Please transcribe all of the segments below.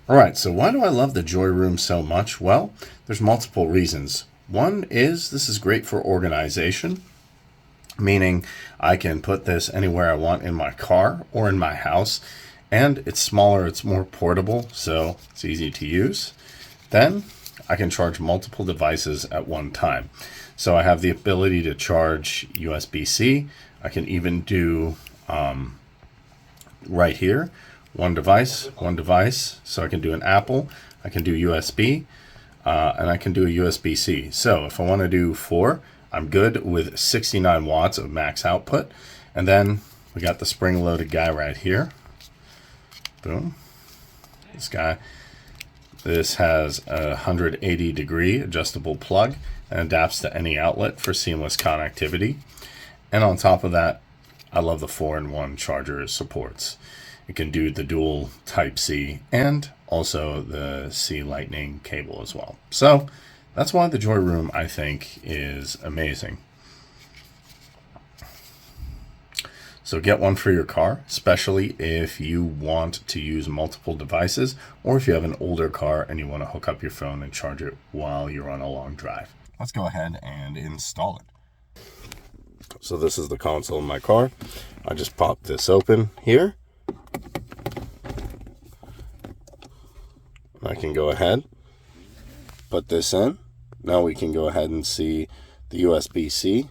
All right, so why do I love the JOYROOM so much? Well, there's multiple reasons. One is this is great for organization, meaning I can put this anywhere I want in my car or in my house, and it's smaller, it's more portable, so it's easy to use. Then I can charge multiple devices at one time. So I have the ability to charge USB-C. I can even do right here, one device, so I can do an Apple, I can do USB, and I can do a USB-C. So if I want to do 4, I'm good with 69 watts of max output. And then we got the spring-loaded guy right here. Boom. This guy. This has a 180-degree adjustable plug and adapts to any outlet for seamless connectivity. And on top of that, I love the 4-in-1 charger it supports. It can do the dual Type-C and also the C Lightning cable as well. So that's why the JOYROOM, I think, is amazing. So get one for your car, especially if you want to use multiple devices, or if you have an older car and you want to hook up your phone and charge it while you're on a long drive. Let's go ahead and install it. So this is the console of my car. I just popped this open here. I can go ahead, put this in. Now we can go ahead and see the USB-C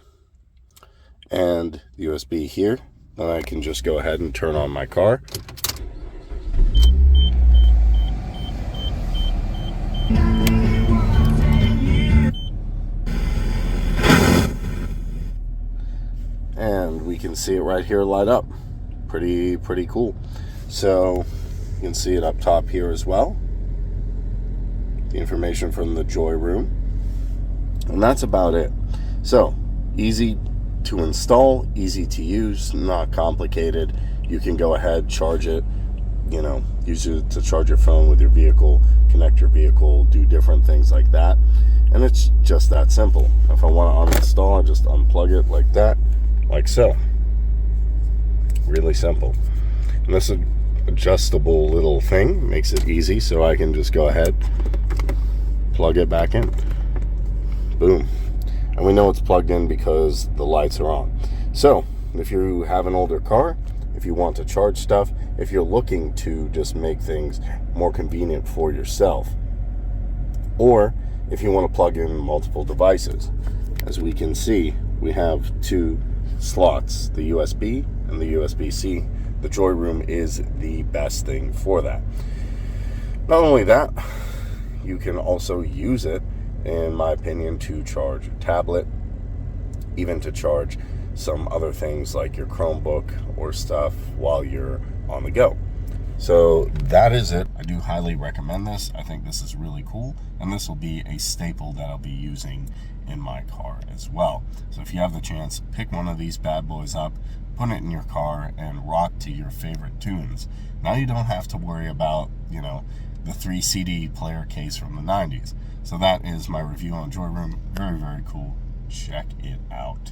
and the USB here. Then I can just go ahead and turn on my car. And we can see it right here light up. Pretty cool. So you can see it up top here as well. The information from the JOYROOM. And that's about it. So easy to install, easy to use, not complicated. You can go ahead, charge it, use it to charge your phone with your vehicle, connect your vehicle, do different things like that. And it's just that simple. If I want to uninstall, I just unplug it like that, like so. Really simple. And this adjustable little thing makes it easy, so I can just go ahead, plug it back in. Boom. And we know it's plugged in because the lights are on. So if you have an older car, if you want to charge stuff, if you're looking to just make things more convenient for yourself, or if you want to plug in multiple devices, as we can see, we have 2 slots, the USB and the USB-C. The JOYROOM is the best thing for that. Not only that, you can also use it, in my opinion, to charge your tablet, even to charge some other things like your Chromebook or stuff while you're on the go. So that is it. I do highly recommend this. I think this is really cool, and this will be a staple that I'll be using in my car as well. So if you have the chance, pick one of these bad boys up, put it in your car, and rock to your favorite tunes. Now you don't have to worry about, the 3 CD player case from the 90s. So that is my review on JOYROOM. Very cool. Check it out.